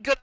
Good.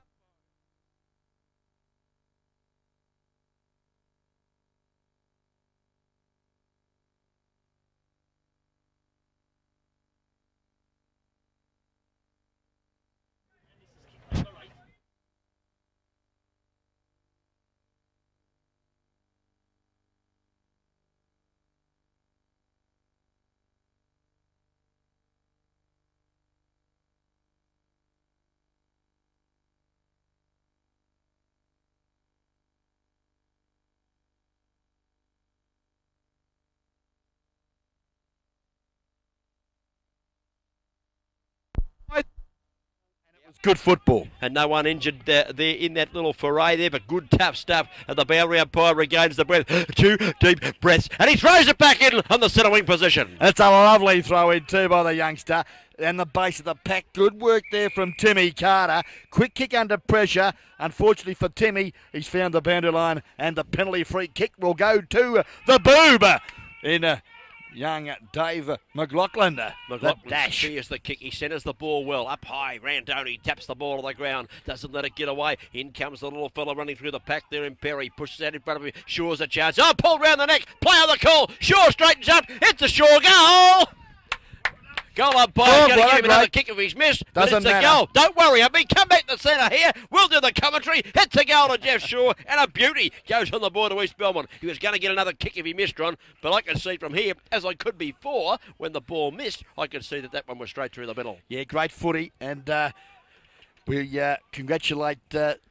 Good football. And no one injured there in that little foray there, but good tough stuff. And the boundary umpire regains the breath. 2 deep breaths. And he throws it back in on the centre wing position. That's a lovely throw in too by the youngster. And the base of the pack. Good work there from Timmy Carter. Quick kick under pressure. Unfortunately for Timmy, he's found the boundary line. And the penalty free kick will go to the boob in young Dave McLaughlin. McLaughlin dash. Spears the kick. He centres the ball well. Up high. Randoni taps the ball to the ground. Doesn't let it get away. In comes the little fella running through the pack there in Perry. Pushes out in front of him. Shaw's a chance. Oh, pulled round the neck. Play on the call. Shaw straightens up. It's a Shaw goal. Goal umpire going to give him another kick if he's missed. But it's a goal. Don't worry, come back to the centre here. We'll do the commentary. It's a goal to Jeff Shaw. And a beauty goes on the board to East Belmont. He was going to get another kick if he missed, Ron. But I can see from here, as I could before, when the ball missed, I could see that one was straight through the middle. Yeah, great footy. And we congratulate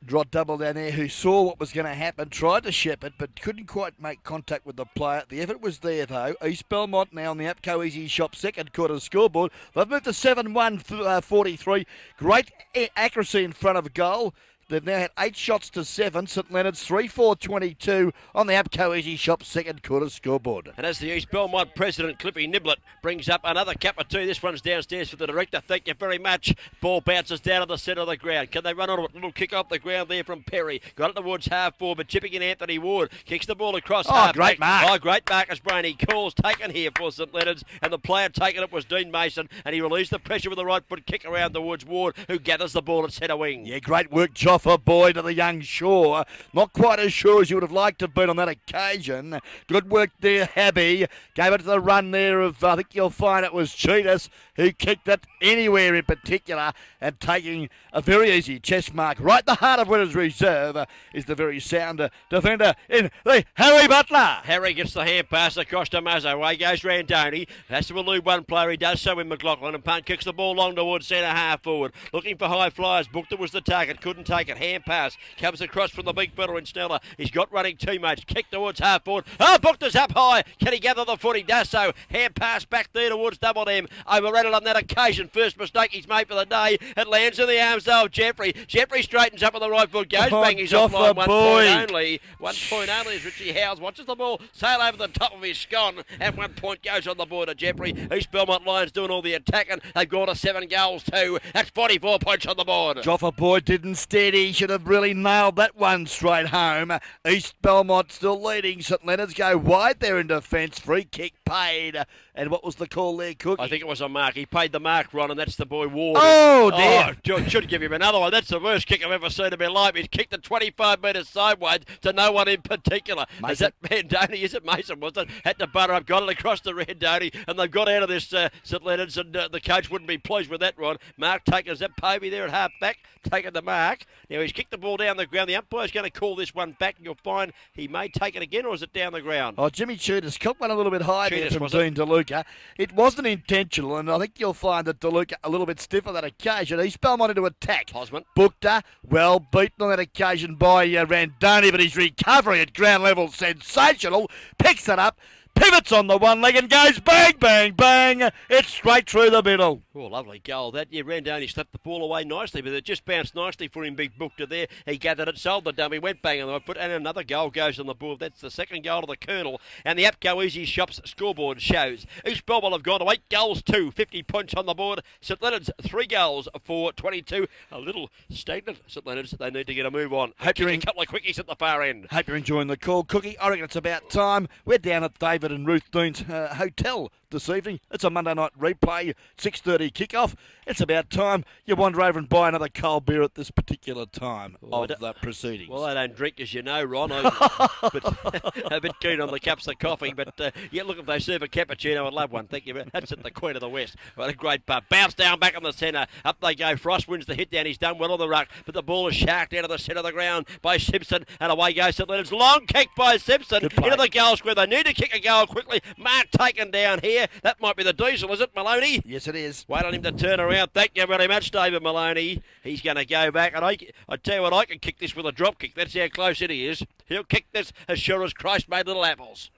Rod Double down there, who saw what was going to happen, tried to shepherd, but couldn't quite make contact with the player. The effort was there, though. East Belmont now on the Apco Easy Shop second quarter scoreboard. They've moved to 7-1-43. Great accuracy in front of goal. They've now had 8 shots to 7. St Leonards 3-4-22 on the Apco Easy Shop second quarter scoreboard. And as the East Belmont president, Cliffy Niblett, brings up another cup of tea. This one's downstairs for the director. Thank you very much. Ball bounces down to the centre of the ground. Can they run on it? Little kick off the ground there from Perry. Got it towards half forward. Chipping in Anthony Ward. Kicks the ball across half. Great mark. Oh, great Marcus Brainey. Calls taken here for St Leonards. And the player taking it was Dean Mason. And he released the pressure with the right foot kick around towards Ward, who gathers the ball at centre wing. Yeah, great work, Joffa boy, to the young Shaw. Not quite as sure as you would have liked to have been on that occasion. Good work there, Habby. Gave it to the run there of, I think you'll find it was Cheetahs, who kicked it anywhere in particular, and taking a very easy chest mark. Right in the heart of Winners Reserve is the very sound defender in the Harry Butler. Harry gets the hand pass across to Muzzo. Away goes Randoni. Has to elude one player. He does so in McLaughlin, and Punt kicks the ball long towards centre half forward. Looking for high flyers. Booked it was the target. Couldn't take it. Hand pass. Comes across from the big fella in Sneller. He's got running teammates. Kick towards half forward. Oh, Booked is up high. Can he gather the foot? He does so. Hand pass back there towards Double M. Overran it on that occasion. First mistake he's made for the day. It lands in the arms of Jeffrey. Jeffrey straightens up on the right foot. Goes bang. He's offline. 1 point only. 1 point only as Richie Howes watches the ball sail over the top of his scone. And 1 point goes on the board to Jeffrey. East Belmont Lions doing all the attacking. They've gone to 7 goals too. That's 44 points on the board. Joffa boy didn't steady. Should have really nailed that one straight home. East Belmont still leading. St Leonards go wide there in defence. Free kick paid. And what was the call there, Cookie? I think it was a mark. He paid the mark, Ron, and that's the boy Ward. Oh, dear. Oh, should give him another one. That's the worst kick I've ever seen in my life. He's kicked it 25 metres sideways to no one in particular. Mason. Is that Randoni? Is it Mason? Was it? Had to butter up, got it across to Randoni, and they've got out of this St Leonards, and the coach wouldn't be pleased with that, Ron. Mark taking, is that Povey there at half back? Taking the mark. Now he's kicked the ball down the ground. The umpire's going to call this one back, and you'll find he may take it again, or is it down the ground? Oh, Jimmy Cheetahs caught one a little bit high there Cheetahs, from Dean DeLuca. It wasn't intentional, and I think you'll find that DeLuca a little bit stiff on that occasion. East Belmont into attack. Hosman. Booked well beaten on that occasion by Randoni, but his recovery at ground level sensational. Picks it up. Pivots on the one leg and goes bang, bang, bang. It's straight through the middle. Oh, lovely goal. That, yeah, Randoni slapped the ball away nicely, but it just bounced nicely for him, big Booked there. He gathered it, sold the dummy, went bang on the right foot, and another goal goes on the board. That's the second goal to the Colonel. And the Apco Easy Shops scoreboard shows East Belmont have gone to 8 goals to 50 points on the board. St Leonards 3 goals for 22. A little stagnant, St Leonards. They need to get a move on. Hope you're a couple of quickies at the far end. Hope you're enjoying the call, Cookie. I reckon it's about time. We're down at David David and Ruth Dean's hotel this evening. It's a Monday night replay, 6:30 kickoff. It's about time you wander over and buy another cold beer at this particular time of the proceedings. Well, I don't drink, as you know, Ron. But a bit keen on the cups of coffee. But yeah, look, if they serve a cappuccino, I'd love one. Thank you. That's at the Queen of the West. What a great putt. Bounce down back on the centre. Up they go. Frost wins the hit down. He's done well on the ruck, but the ball is sharked out of the centre of the ground by Simpson, and away goes St Leonard's. Long kick by Simpson into the goal square. They need to kick a goal quickly. Mark taken down here. That might be the diesel, is it, Maloney? Yes, it is. Wait on him to turn around. Thank you very much, David Maloney. He's going to go back, and I tell you what, I can kick this with a drop kick. That's how close it is. He'll kick this as sure as Christ made little apples.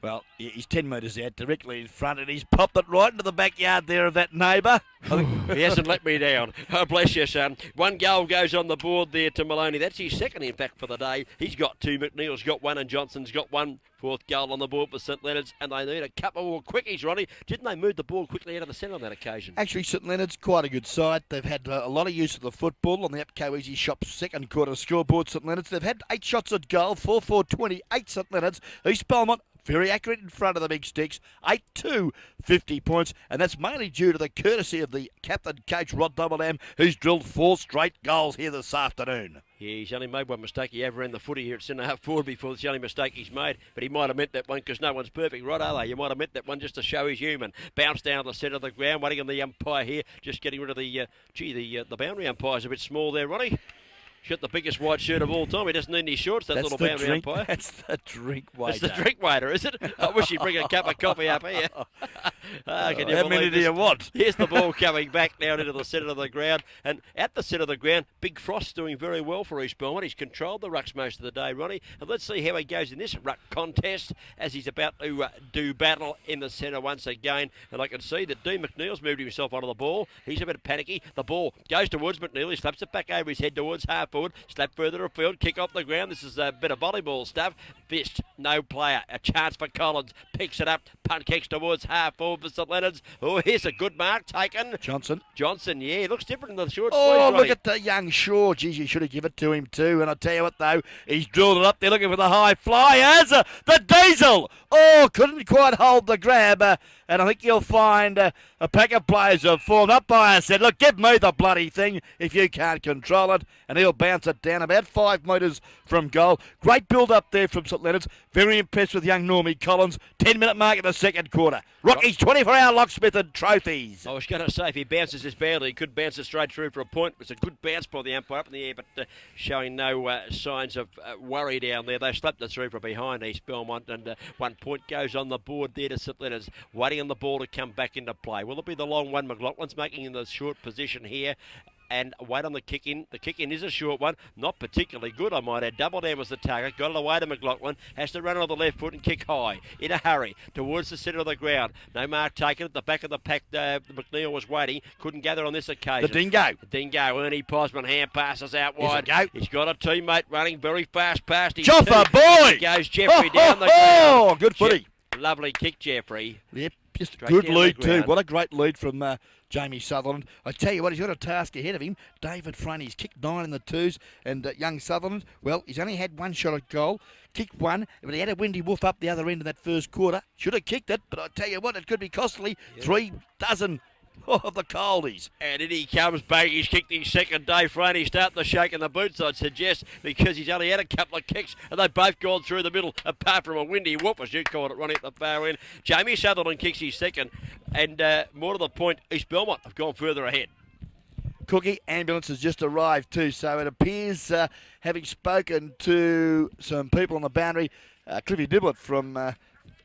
Well, he's 10 metres out, directly in front, and he's popped it right into the backyard there of that neighbour. He hasn't let me down. Oh, bless you, son. One goal goes on the board there to Maloney. That's his second, in fact, for the day. He's got two. McNeil's got one, and Johnson's got one. Fourth goal on the board for St Leonard's, and they need a couple more quickies, Ronnie. Didn't they move the ball quickly out of the centre on that occasion? Actually, St Leonard's quite a good side. They've had a lot of use of the football on the Upco Easy Shop second quarter scoreboard. St Leonard's, they've had 8 shots at goal, 4-4-28 St Leonard's. East Belmont, very accurate in front of the big sticks, 8-2, 50 points, and that's mainly due to the courtesy of the captain coach Rod Doubledam, who's drilled 4 straight goals here this afternoon. Yeah, he's only made one mistake. He overran the footy here at centre half forward before. It's the only mistake he's made. But he might have meant that one because no one's perfect, right, are they? You might have meant that one just to show he's human. Bounce down the centre of the ground, waiting on the umpire here, just getting rid of the boundary umpire's a bit small there, Ronnie. He's got the biggest white shirt of all time. He doesn't need any shorts, that little boundary umpire. That's the drink waiter. That's the drink waiter, is it? I wish he'd bring a cup of coffee up here. How many do you want? Here's the ball coming back down into the centre of the ground. And at the centre of the ground, Big Frost's doing very well for East Belmont. He's controlled the rucks most of the day, Ronnie. And let's see how he goes in this ruck contest as he's about to do battle in the centre once again. And I can see that Dean McNeil's moved himself onto the ball. He's a bit panicky. The ball goes towards McNeil. He slaps it back over his head towards half forward. Slap further afield. Kick off the ground. This is a bit of volleyball stuff. Fist, no player. A chance for Collins. Picks it up. Punt kicks towards half forward for St Leonard's. Oh, here's a good mark taken. Johnson, yeah, he looks different in the short sleeves. Look at the young Shaw. Geez, you should have given it to him too. And I tell you what, though, he's drilled it up there looking for the high fly. The diesel. Oh, couldn't quite hold the grab. And I think you'll find a pack of players have formed up by us. Said, look, give me the bloody thing if you can't control it. And he'll bounce it down about 5 metres from goal. Great build up there from St Leonard's. Very impressed with young Normie Collins. 10-minute mark in the second quarter. Rocky's 24-hour locksmith and trophies. I was going to say, if he bounces this badly, he could bounce it straight through for a point. It was a good bounce by the umpire up in the air, but showing no signs of worry down there. They slapped it through from behind East Belmont, and 1 point goes on the board there to St Leonard's, waiting on the ball to come back into play. Will it be the long one? McLaughlin's making in the short position here. And wait on the kick in. The kick in is a short one, not particularly good, I might add. Doubledam was the target, got it away to McLaughlin, has to run on the left foot and kick high in a hurry towards the centre of the ground. No mark taken at the back of the pack. McNeil was waiting, couldn't gather on this occasion. The dingo, Ernie Posman hand passes out wide. He's got a teammate running very fast past him. Chopper boy! Goes Jeffrey down the ground. Oh, good footy. Lovely kick, Jeffrey. Yep, just a good lead too. What a great lead from Jamie Sutherland. I tell you what, he's got a task ahead of him. David Front, he's kicked 9 in the twos, and young Sutherland, well, he's only had 1 shot at goal. Kicked 1, but he had a windy woof up the other end of that first quarter. Should have kicked it, but I tell you what, it could be costly. Yep. 3 dozen of the coldies. And in he comes back. He's kicked his second day front. He's starting to shake in the boots, I'd suggest, because he's only had a couple of kicks and they've both gone through the middle, apart from a windy whoop, as you called it, Ronnie, at the far end. Jamie Sutherland kicks his second, and more to the point, East Belmont have gone further ahead. Cookie ambulance has just arrived too, so it appears, having spoken to some people on the boundary, Cliffy Dibblett from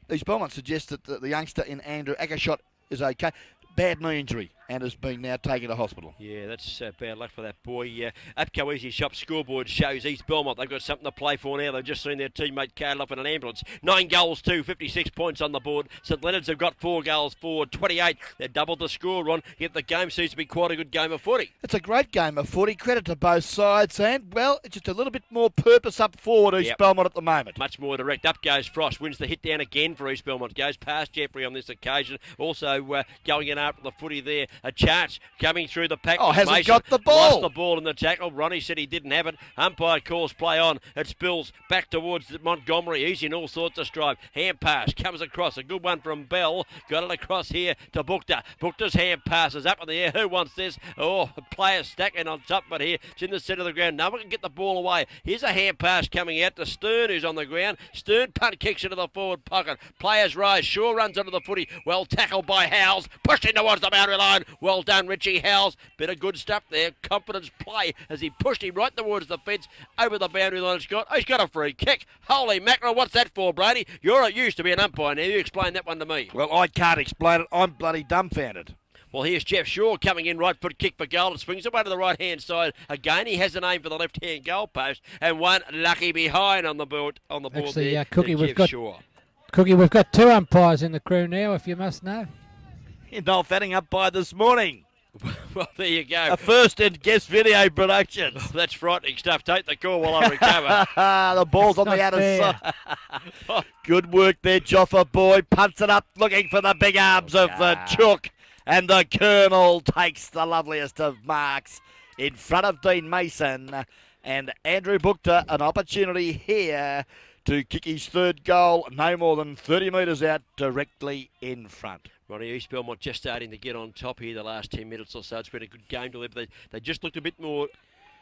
East Belmont suggests that the youngster in Andrew Ackershot is okay. Bad knee injury and has been now taken to hospital. Yeah, that's bad luck for that boy. Upco Easy Shop scoreboard shows East Belmont. They've got something to play for now. They've just seen their teammate carted off in an ambulance. 9 goals, 56 points on the board. St Leonard's have got 4 goals, 28. They've doubled the score, Ron, yet the game seems to be quite a good game of footy. It's a great game of footy. Credit to both sides. And, well, it's just a little bit more purpose up forward, East Belmont at the moment. Much more direct. Up goes Frost. Wins the hit down again for East Belmont. Goes past Jeffrey on this occasion. Also going in after the footy there A chance coming through the pack. Oh, hasn't Mason got the ball. Lost the ball in the tackle. Ronnie said he didn't have it. Umpire calls play on. It spills back towards Montgomery. He's in all sorts of strife. Hand pass comes across. A good one from Bell. Got it across here to Buchter. Buchter's hand pass is up in the air. Who wants this? Oh, a player stacking on top of it here. It's in the centre of the ground. No one can get the ball away. Here's a hand pass coming out to Stern, who's on the ground. Stern punt kicks into the forward pocket. Players rise. Shaw runs under the footy. Well tackled by Howells. Pushed in towards the boundary line. Well done, Richie Howells. Bit of good stuff there. Confidence play as he pushed him right towards the fence over the boundary line. He's got a free kick. Holy mackerel, what's that for, Brady? You're used to be an umpire now. You explain that one to me. Well, I can't explain it. I'm bloody dumbfounded. Well, here's Jeff Shaw coming in, right foot kick for goal. It swings away to the right-hand side. Again, he has an aim for the left-hand goal post, and one lucky behind on the board. Actually, there. Cookie, Jeff Shaw. Cookie, we've got 2 umpires in the crew now, if you must know. Noel Fanning umpire this morning. Well, there you go. A first in guest video production. Oh, that's frightening stuff. Take the call while I recover. The ball's on Not the outer fair. side. Good work there, Joffa boy. Punts it up, looking for the big arms of the Chook. And the Colonel takes the loveliest of marks in front of Dean Mason. And Andrew Buchter, an opportunity here to kick his third goal, no more than 30 metres out, directly in front. Ronnie, East Belmont just starting to get on top here the last 10 minutes or so. It's been a good game to live. They just looked a bit more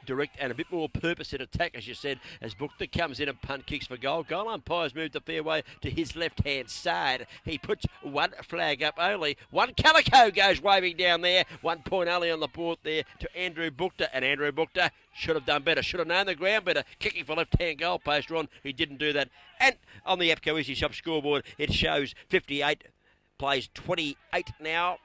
direct and a bit more purpose in attack, as you said, as Buchter comes in and punt kicks for goal. Goal umpire's moved the fairway to his left-hand side. He puts one flag up only. One calico goes waving down there. 1 point only on the board there to Andrew Buchter. And Andrew Buchter should have done better. Should have known the ground better. Kicking for left-hand goal post, Ron. He didn't do that. And on the APCO Easy Shop scoreboard, it shows 58, plays 28 now.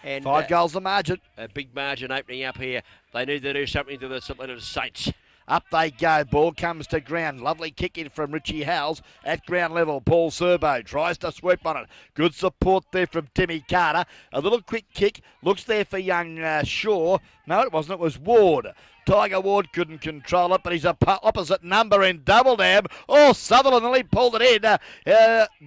And 5 goals the margin. A big margin opening up here. They need to do something to the St Leonards Saints. Up they go. Ball comes to ground. Lovely kick in from Richie Howells at ground level. Paul Serbo tries to sweep on it. Good support there from Timmy Carter. A little quick kick. Looks there for young Shaw. No, it wasn't. It was Ward. Tiger Ward couldn't control it, but he's a opposite number in Double Dam. Oh, Sutherland nearly pulled it in.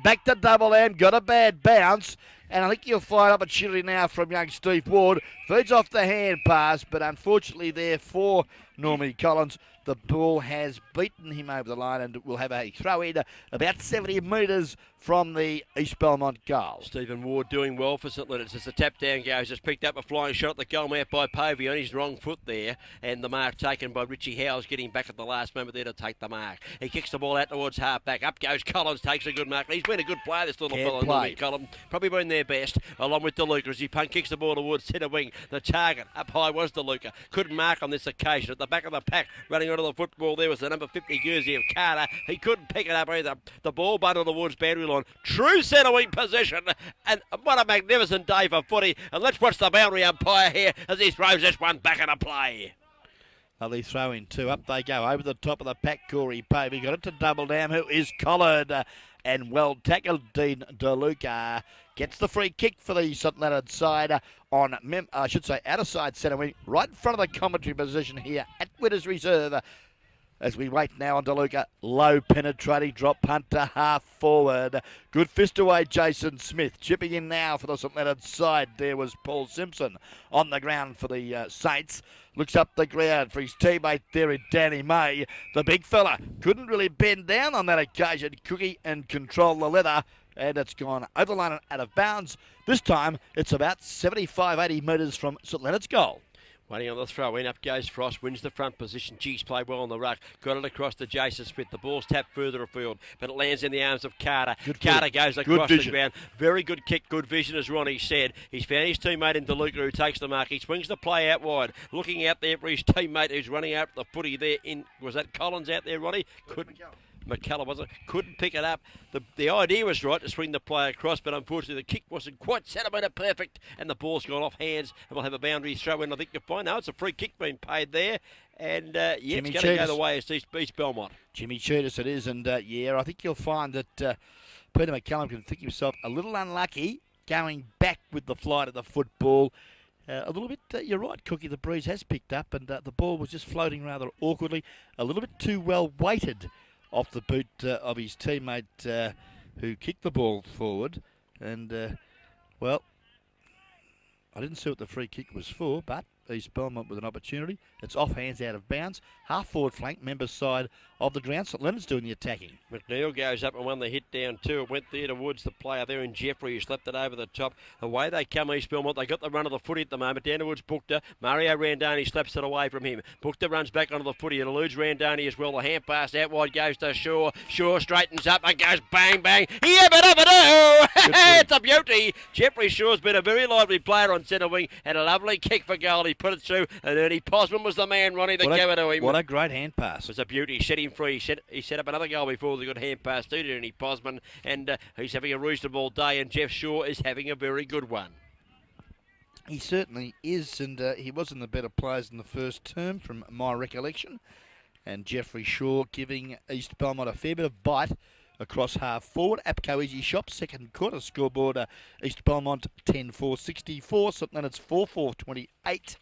Back to Double Dam. Got a bad bounce. And I think you'll find opportunity now from young Steve Ward. Feeds off the hand pass, but unfortunately there for Normie Collins, the ball has beaten him over the line and will have a throw in about 70 metres from the East Belmont goal. Stephen Ward doing well for St Leonards as the tap down goes. Has picked up a flying shot at the goal out by Povey on his wrong foot there, and the mark taken by Richie Howells, getting back at the last moment there to take the mark. He kicks the ball out towards half back. Up goes Collins, takes a good mark. He's been a good player, this little fellow, Normie Collins. Probably been their best, along with DeLuca as he punt kicks the ball towards centre wing. The target up high was DeLuca. Couldn't mark on this occasion. At the back of the pack, running onto the football there was the number 50 jersey of Carter. He couldn't pick it up either. The ball bundled towards boundary line. True centre wing position, and what a magnificent day for footy. And let's watch the boundary umpire here as he throws this one back into play. Lovely throw in too. Up they go over the top of the pack. Corey Povey got it to Double Dam, who is collared and well tackled. Dean DeLuca gets the free kick for the St Leonards side on, outer side centre wing, right in front of the commentary position here at Winners Reserve. As we wait now on DeLuca, low penetrating drop punt to half forward. Good fist away, Jason Smith. Chipping in now for the St Leonards side. There was Paul Simpson on the ground for the Saints. Looks up the ground for his teammate there in Danny May. The big fella couldn't really bend down on that occasion. Cookie and control the leather. And it's gone over the line and out of bounds. This time it's about 75, 80 metres from St Leonards' goal. Waiting on the throw in, up goes Frost, wins the front position. Cheeks played well on the ruck, got it across to Jason Smith. The ball's tapped further afield, but it lands in the arms of Carter. Carter goes across the ground. Very good kick, good vision, as Ronnie said. He's found his teammate in DeLuca, who takes the mark. He swings the play out wide, looking out there for his teammate who's running out the footy there. Was that Collins out there, Ronnie? McCullough, wasn't it? Couldn't pick it up. The idea was right to swing the play across, but unfortunately the kick wasn't quite centimetre perfect, and the ball's gone off hands, and we'll have a boundary throw in. I think you'll find now it's a free kick being paid there, and it's going to go the way of East Belmont. Jimmy Chutis it is, and I think you'll find that Peter McCallum can think himself a little unlucky going back with the flight of the football. A little bit, you're right, Cookie, the breeze has picked up, and the ball was just floating rather awkwardly, a little bit too well weighted off the boot of his teammate who kicked the ball forward. And, I didn't see what the free kick was for, but East Belmont with an opportunity. It's off hands out of bounds. Half forward flank, members side of the ground. St Leonards doing the attacking. McNeil goes up and won the hit down too. It went there towards the player there in Jeffrey, who slapped it over the top. Away they come, East Belmont. They got the run of the footy at the moment. Down towards Bookter. Mario Randani slaps it away from him. Bookter runs back onto the footy. It eludes Randani as well. The hand pass out wide goes to Shaw. Shaw straightens up and goes bang, bang. It's a beauty. Jeffrey Shaw's been a very lively player on centre wing and a lovely kick for goal. He put it through, and Ernie Posman was the man, Ronnie, that gave it to him. What a great hand pass. It was a beauty. Set him free. He set up another goal before the good hand pass to Ernie Posman, and he's having a reasonable day, and Jeff Shaw is having a very good one. He certainly is, and he was in the better players in the first term from my recollection. And Jeffrey Shaw giving East Belmont a fair bit of bite across half forward. Apco Easy Shop, second quarter scoreboard. East Belmont 10-4-64, St Leonards 4-4-28.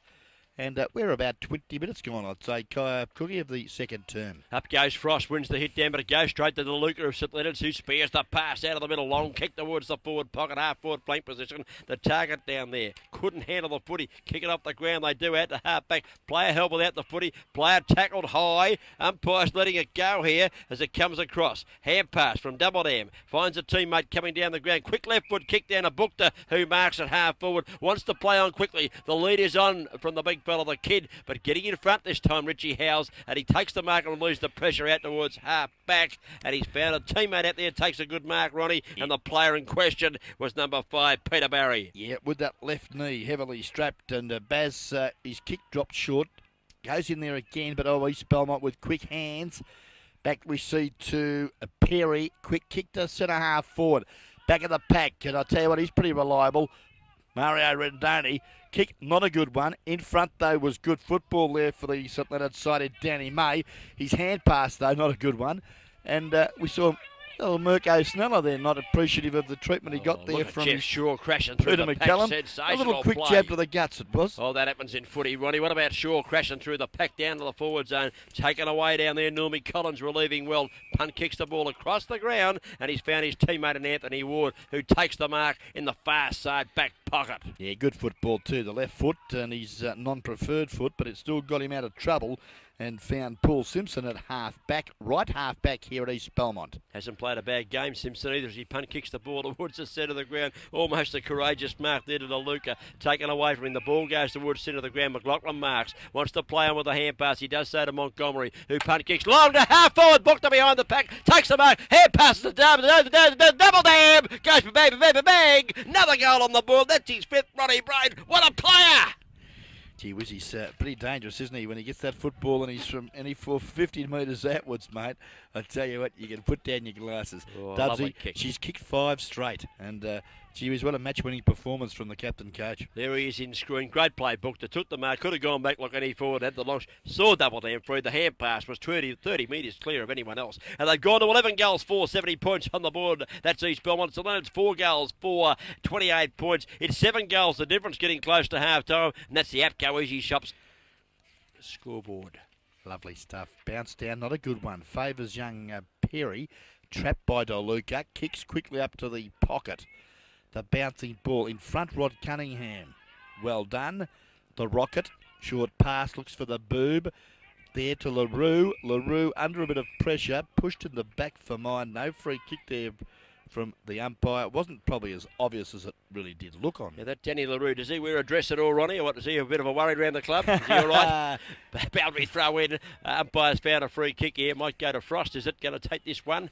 And we're about 20 minutes gone, I'd say, Cookie, of the second term. Up goes Frost, wins the hit down, but it goes straight to the Luca of St Leonards, who spares the pass out of the middle. Long kick towards the forward pocket, half-forward flank position. The target down there couldn't handle the footy. Kick it off the ground, they do out to half-back. Player held without the footy. Player tackled high. Umpire's letting it go here as it comes across. Hand pass from Double Dam. Finds a teammate coming down the ground. Quick left foot kick down to Bookter, who marks it half-forward. Wants to play on quickly. The lead is on from the big fella, the kid, but getting in front this time, Richie Howes, and he takes the mark and removes the pressure out towards half back, and he's found a teammate out there, takes a good mark, Ronnie, and the player in question was number 5, Peter Barry. Yeah, with that left knee heavily strapped, and Baz, his kick dropped short, goes in there again, but East Belmont with quick hands. Back we see to Perry, quick kick to centre half forward, back of the pack, and I'll tell you what, he's pretty reliable. Mario Rendoni, kick, not a good one. In front, though, was good football there for the St Leonards side, Danny May. His hand pass, though, not a good one. And we saw Mirko Sneller there, not appreciative of the treatment he got there from Jeff Shaw crashing through Peter the McCallum. pack. A little quick play. jab to the guts, it was. Oh, that happens in footy, Ronnie. What about Shaw crashing through the pack down to the forward zone? Taken away down there, Normie Collins relieving well. Punt kicks the ball across the ground, and he's found his teammate in Anthony Ward, who takes the mark in the far side back pocket. Yeah, good football too. The left foot and his non-preferred foot, but it still got him out of trouble. And found Paul Simpson at half-back, right half-back here at East Belmont. Hasn't played a bad game, Simpson, either, as he punt kicks the ball towards the centre of the ground. Almost a courageous mark there to the Luca. Taken away from him. The ball goes towards centre of the ground. McLaughlin marks. Wants to play on with a hand pass. He does so to Montgomery, who punt kicks long to half-forward. Booked behind the pack. Takes the mark. Hand passes to Double Dam. Goes for bang. Another goal on the board. That's his 5th, Ronnie Brain. What a player! Gee whiz, he's pretty dangerous, isn't he? When he gets that football and he's from any 50 metres outwards, mate, I tell you what, you can put down your glasses. Oh, Dubsy, she's kicked 5 straight, and gee whiz, what a match-winning performance from the captain coach. There he is in screen. Great play, Bookter. Took the mark, could have gone back like any forward, had the launch. Saw Double Dam free. The hand pass was 30 metres clear of anyone else. And they've gone to 11 goals, 70 points on the board. That's East Belmont. So then it's 4 goals, 28 points. It's 7 goals. The difference getting close to half-time, and that's the Apco Easy Shops scoreboard. Lovely stuff. Bounce down, not a good one. Favours young Perry. Trapped by DeLuca. Kicks quickly up to the pocket. The bouncing ball in front, Rod Cunningham. Well done. The Rocket. Short pass, looks for the boob. There to LaRue. LaRue under a bit of pressure. Pushed in the back for mine. No free kick there from the umpire. It wasn't probably as obvious as it really did look on. Yeah, that Danny LaRue, does he wear a dress at all, Ronnie? Or what, is he a bit of a worry around the club? Is he all right? Boundary throw in. Umpire's found a free kick here. Might go to Frost. Is it going to take this one?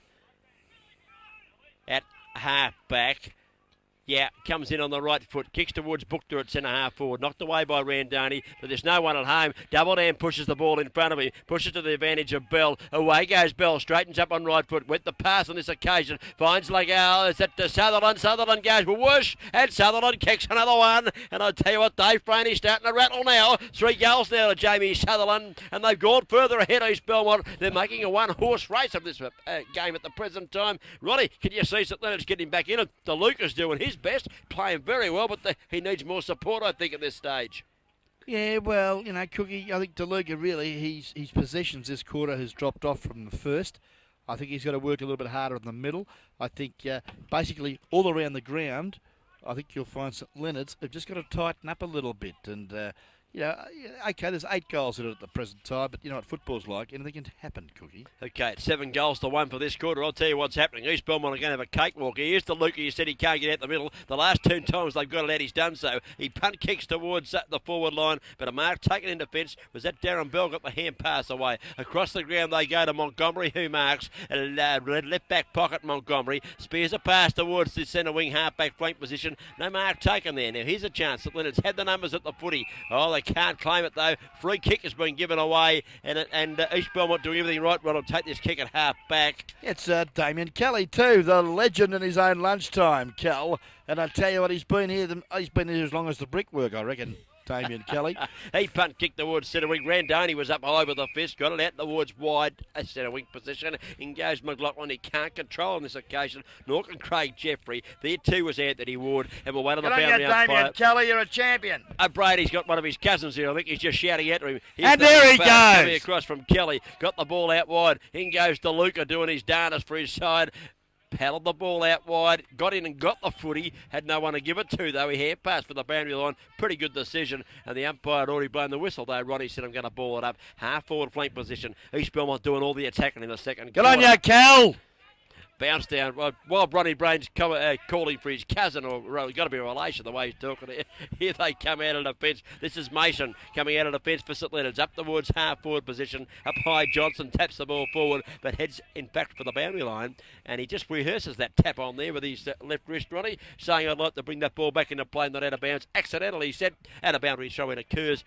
At half back. Yeah, comes in on the right foot, kicks towards Bookter at centre half forward, knocked away by Randoni, but there's no one at home. Double Dam pushes the ball in front of him, pushes to the advantage of Bell. Away goes Bell, straightens up on right foot, went the pass on this occasion, finds Legal, is it to Sutherland? Sutherland goes whoosh, and Sutherland kicks another one. And I tell you what, Dave Franey's starting to rattle now. 3 goals now to Jamie Sutherland, and they've gone further ahead, East Belmont. They're making a one-horse race of this game at the present time. Ronnie, can you see St Leonards getting back in it? DeLuca's doing his best, playing very well, but he needs more support, I think, at this stage. Yeah, well, you know, Cookie, I think DeLuca really, his possessions this quarter has dropped off from the first. I think he's got to work a little bit harder in the middle. I think basically all around the ground, I think you'll find St Leonards have just got to tighten up a little bit. And, okay, there's 8 goals in it at the present time, but you know what football's like. Anything can happen, Cookie. Okay, it's 7 goals to 1 for this quarter. I'll tell you what's happening. East Belmont are going to have a cakewalk. Here's the Luca. You said he can't get out the middle. The last 2 times they've got it out, he's done so. He punt kicks towards the forward line, but a mark taken in defence. Was that Darren Bell got the hand pass away? Across the ground they go to Montgomery, who marks. Left back pocket Montgomery. Spears a pass towards the centre wing half-back flank position. No mark taken there. Now here's a chance that Leonards had the numbers at the footy. Oh, they can't claim it though. Free kick has been given away, and East Belmont doing everything right. Well, will take this kick at half back. It's Damien Kelly too, the legend in his own lunchtime, Kel. And I tell you what, he's been here as long as the brickwork, I reckon. Damien Kelly. He punt kicked towards centre wing. Randoni was up high with the fist, got it out towards wide centre wing position. In goes McLaughlin. He can't control on this occasion, nor can Craig Jeffrey. There too was Anthony Ward, and we'll wait on the boundary umpire. Damien Kelly, you're a champion. Brady's got one of his cousins here. I think he's just shouting out to him. And there he goes. Coming across from Kelly. Got the ball out wide. In goes DeLuca doing his darnest for his side. Paddled the ball out wide, got in and got the footy, had no one to give it to though. He hand passed for the boundary line, pretty good decision, and the umpire had already blown the whistle though. Ronnie said, I'm going to ball it up. Half forward flank position. East Belmont doing all the attacking in the second Good quarter. on you, Cal. Bounce down. While Ronnie Brain's calling for his cousin, or got to be a relation the way he's talking. Here they come out of defence. This is Mason coming out of defence for St Leonards. Up towards half forward position. Up high, Johnson taps the ball forward, but heads in fact for the boundary line. And he just rehearses that tap on there with his left wrist, Ronnie, saying, I'd like to bring that ball back into play, not out of bounds. Accidentally, he said, out of boundary throw in occurs.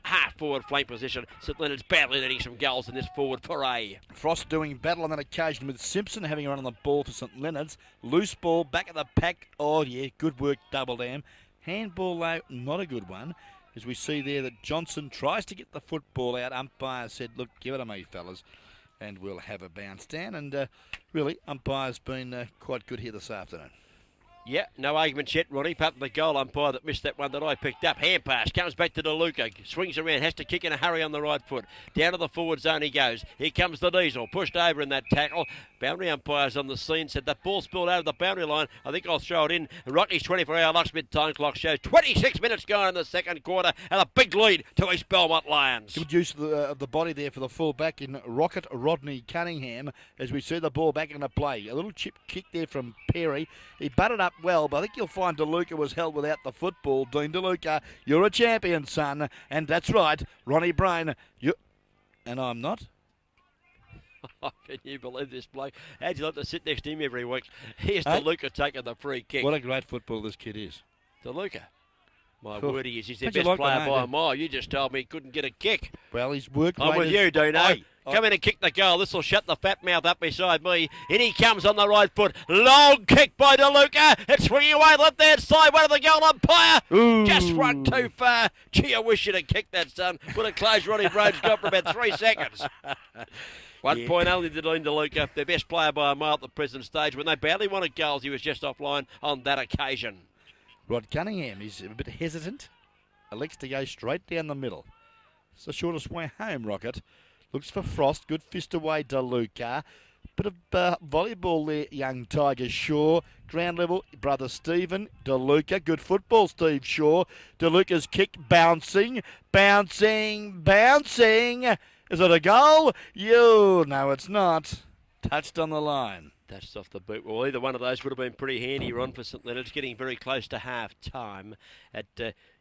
Half forward flank position. St Leonards badly needing some goals in this forward foray. Frost doing battle on that occasion with Simpson having a run on the ball for St Leonards. Loose ball back at the pack. Oh yeah, good work, Double Dam. Handball though, not a good one. As we see there that Johnson tries to get the football out. Umpire said, look, give it to me, fellas. And we'll have a bounce down. And really, umpire's been quite good here this afternoon. Yeah, no argument yet, Ronnie. Apart from the goal umpire that missed that one that I picked up. Hand pass, comes back to DeLuca, swings around, has to kick in a hurry on the right foot. Down to the forward zone he goes. Here comes the Diesel, pushed over in that tackle. Boundary umpires on the scene said that ball spilled over the boundary line. I think I'll throw it in. Rocky's 24-hour locksmith time clock shows 26 minutes gone in the second quarter, and a big lead to East Belmont Lions. Good use of the body there for the full-back in Rocket Rodney Cunningham as we see the ball back into play. A little chip kick there from Perry. He butted up well, but I think you'll find DeLuca was held without the football. Dean DeLuca, you're a champion, son. And that's right, Ronnie Brain, and I'm not. Can you believe this bloke? How'd you like to sit next to him every week? Here's DeLuca taking the free kick. What a great footballer this kid is. DeLuca. My word, he is. He's their How'd you best like player that, by mate? a mile. You just told me he couldn't get a kick. Well, he's worked. I'm with you, Dino. Come in and kick the goal. This will shut the fat mouth up beside me. In he comes on the right foot. Long kick by DeLuca. It's swinging away left hand side. One of the goal umpire. Ooh. Just run too far. Gee, I wish you'd have kicked that, son. Would have closed Ronnie Brain's job for about 3 seconds. 1 point only to Dean DeLuca, their best player by a mile at the present stage. When they badly wanted goals, he was just offline on that occasion. Rod Cunningham is a bit hesitant. Elects to go straight down the middle. It's the shortest way home, Rocket. Looks for Frost. Good fist away, DeLuca. Bit of volleyball there, young Tiger Shaw. Ground level, brother Stephen. DeLuca. Good football, Steve Shaw. DeLuca's kick bouncing. Bouncing. Is it a goal? No, it's not. Touched on the line. That's off the boot. Well, either one of those would have been pretty handy, Ron, for St Leonards, getting very close to half-time.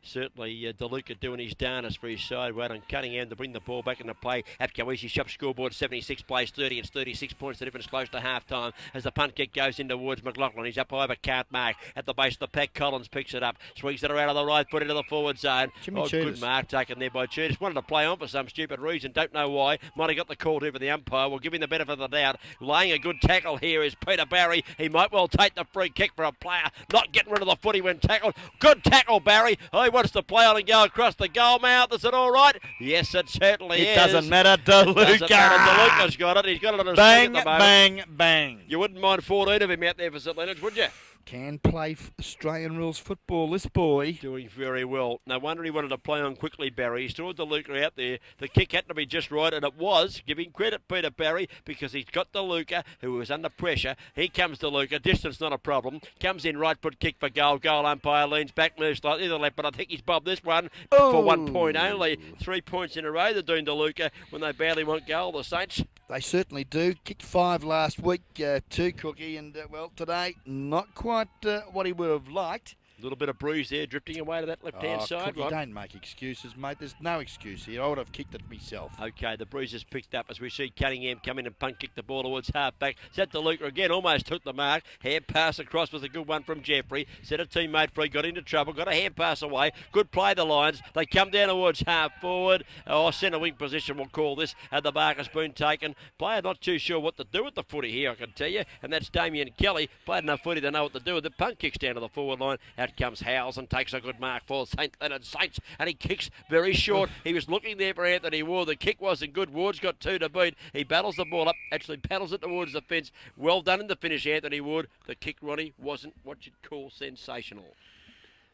Certainly, DeLuca doing his darnest for his side. Well on Cunningham to bring the ball back into play. At Coeasy Shop scoreboard, 76 plays 30. It's 36 points. The difference close to half-time as the punt kick goes in towards McLaughlin. He's up high, but can't mark. At the base of the pack, Collins picks it up. Swings it around on the right foot into the forward zone. Good mark taken there by Cheetahs. Wanted to play on for some stupid reason. Don't know why. Might have got the call to for the umpire. We'll give him the benefit of the doubt. Laying a good tackle here is Peter Barry. He might well take the free kick for a player not getting rid of the footy when tackled. Good tackle, Barry. Oh, he wants to play on and go across the goal mouth. Is it all right? Yes, it certainly is. It doesn't matter, DeLuca. DeLuca's got it. He's got it on his bang, feet at the moment. bang, bang. You wouldn't mind 14 of him out there for St Leonards, would you? Can play Australian rules football, this boy. Doing very well. No wonder he wanted to play on quickly, Barry. He saw DeLuca out there. The kick had to be just right, and it was. Giving credit, Peter Barry, because he's got DeLuca, who was under pressure. pressure. Here comes DeLuca. Distance not a problem. Comes in right foot kick for goal. Goal umpire leans back, moves slightly to the left, but I think he's bobbed this one for 1 point only. 3 points in a row, they're doing DeLuca when they badly want goal, the Saints. They certainly do. Kicked 5 last week, 2 Cookie, and well, today not quite what he would have liked. A little bit of bruise there, drifting away to that left-hand side. Cookie, don't make excuses, mate. There's no excuse here. I would have kicked it myself. Okay, the bruise is picked up as we see Cunningham come in and punt kick the ball towards half-back. Set to Luca again, almost took the mark. Hand pass across was a good one from Jeffrey. Set a teammate free, got into trouble, got a hand pass away. Good play, the Lions. They come down towards half-forward. Centre wing position, we'll call this. And the mark has been taken. Player not too sure what to do with the footy here, I can tell you. And that's Damien Kelly. Played enough footy to know what to do with it. Punt kicks down to the forward line. Out comes Howes and takes a good mark for St Leonards Saints, and he kicks very short. He was looking there for Anthony Ward. The kick wasn't good. Ward's got 2 to beat. He battles the ball up, actually paddles it towards the fence. Well done in the finish, Anthony Ward. The kick, Ronnie, wasn't what you'd call sensational.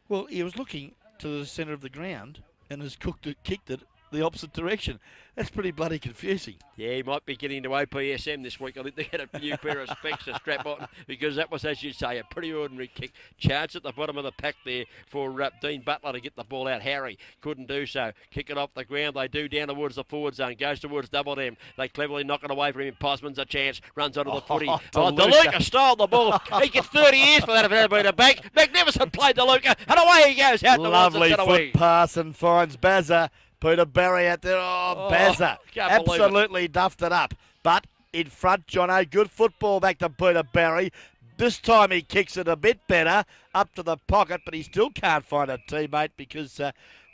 Well, he was looking to the centre of the ground and has kicked it the opposite direction. That's pretty bloody confusing. Yeah, he might be getting to OPSM this week. I think they had a new pair of specs to strap on, because that was, as you say, a pretty ordinary kick. Chance at the bottom of the pack there for Dean Butler to get the ball out. Harry couldn't do so. Kick it off the ground. They do down towards the forward zone. Goes towards double M. They cleverly knock it away from him. Posman's a chance. Runs onto the footy. DeLuca stole the ball. He gets 30 years for that if it had been a bank. Magnificent play, DeLuca. And away he goes out Lovely towards the foot wing. pass and finds Bazza. Peter Barry out there. Bazza can't believe absolutely duffed it up. But in front, Jono, good football back to Peter Barry. This time he kicks it a bit better up to the pocket, but he still can't find a teammate because,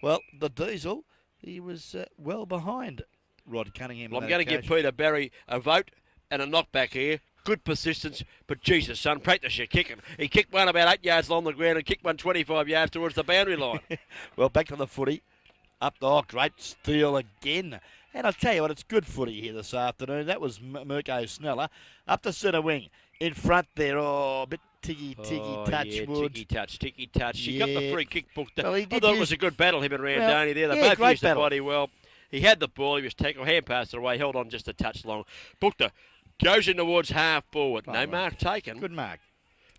well, the Diesel, he was well behind Rod Cunningham. Well, I'm going to give Peter Barry a vote and a knockback here. Good persistence, but Jesus, son, practice your kicking. He kicked one about 8 yards along the ground and kicked one 25 yards towards the boundary line. Well, back to the footy. Up the great steal again. And I'll tell you what, it's good footy here this afternoon. That was Mirko Sneller. Up the centre wing. In front there. A bit tiggy touch. Yeah, Wood. ticky touch. He got the free kick booked. Well, I thought it was a good battle, him and Randoni there. They yeah, both used the battle. body well. He had the ball. He was tackled. Hand passed it away. Held on just a touch long. Booked goes in towards half forward. No mark taken. Good mark.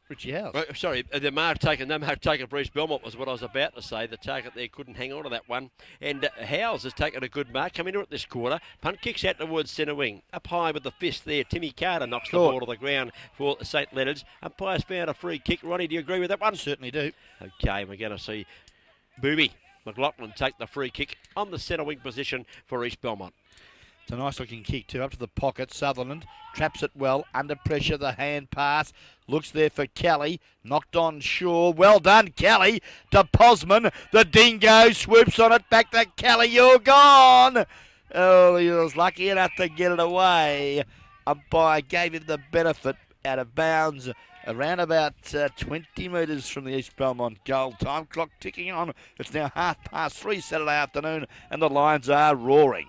Richie House. Sorry, the mark taken. No mark taken for East Belmont was what I was about to say. The target there couldn't hang on to that one. And Howes has taken a good mark. Coming into it this quarter. Punt kicks out towards centre wing. Up high with the fist there. Timmy Carter knocks the ball to the ground for St Leonards. Umpire's found a free kick. Ronnie, do you agree with that one? Certainly do. Okay, we're going to see Booby McLaughlin take the free kick on the centre wing position for East Belmont. It's a nice looking kick too, up to the pocket. Sutherland traps it well, under pressure, the hand pass. Looks there for Kelly, knocked on Shaw. Well done, Kelly, to Posman. The dingo swoops on it, back to Kelly, you're gone. Oh, he was lucky enough to get it away. Umpire gave him the benefit out of bounds. Around about 20 metres from the East Belmont goal. Time clock ticking on. It's now 3:30 Saturday afternoon and the Lions are roaring.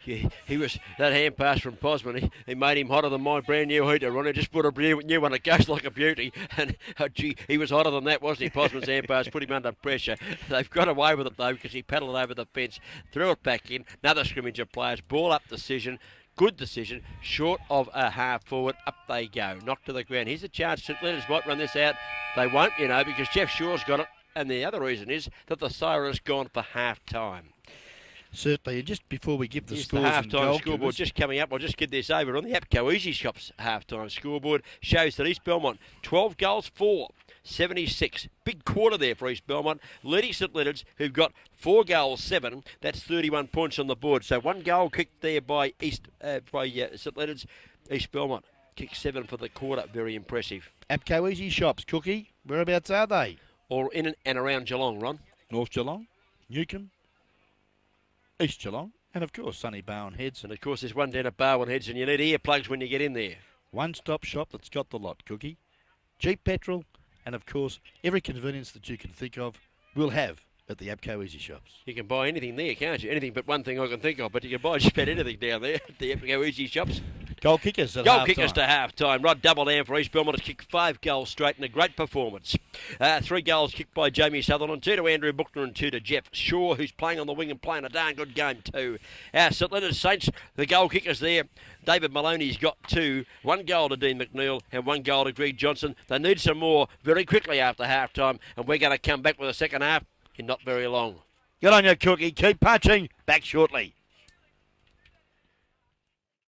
Yeah, he was that hand pass from Posman. He made him hotter than my brand new heater, Ronnie. Just put a new one. It goes like a beauty. And gee, he was hotter than that, wasn't he? Posman's hand pass put him under pressure. They've got away with it though because he paddled over the fence, threw it back in. Another scrimmage of players. Ball up decision. Good decision. Short of a half forward. Up they go. Knocked to the ground. Here's a chance. St Leonards might run this out. They won't, because Jeff Shaw's got it. And the other reason is that the siren has gone for half time. Certainly, just before we give the scores the and half-time goal scoreboard givers, just coming up. I'll just get this over on the APCO Easy Shops half-time scoreboard. Shows that East Belmont 12 goals, 76. Big quarter there for East Belmont. Leading St Leonards, who've got 4 goals, 7. That's 31 points on the board. So 1 goal kicked there by St Leonards. East Belmont kicked 7 for the quarter. Very impressive. APCO Easy Shops, Cookie, whereabouts are they? All in and around Geelong, Ron. North Geelong, Newcombe, East Geelong, and of course Sunny Bowen Heads. And of course there's one down at Barwon Heads, and you need earplugs when you get in there. One-stop shop that's got the lot, Cookie. Cheap petrol, and of course every convenience that you can think of, we'll have at the APCO Easy Shops. You can buy anything there, can't you? Anything but one thing I can think of, but you can buy just about anything down there at the APCO Easy Shops. Goal kickers at Goal half kickers to time. half time. Rod Double down for East Belmont has kicked 5 goals straight in a great performance. 3 goals kicked by Jamie Sutherland, 2 to Andrew Buckner and 2 to Jeff Shaw, who's playing on the wing and playing a darn good game too. St Leonards Saints, the goal kickers there. David Maloney's got 2, 1 goal to Dean McNeil and 1 goal to Greg Johnson. They need some more very quickly after half time, and we're going to come back with the second half in not very long. Good on you, Cookie. Keep punching. Back shortly.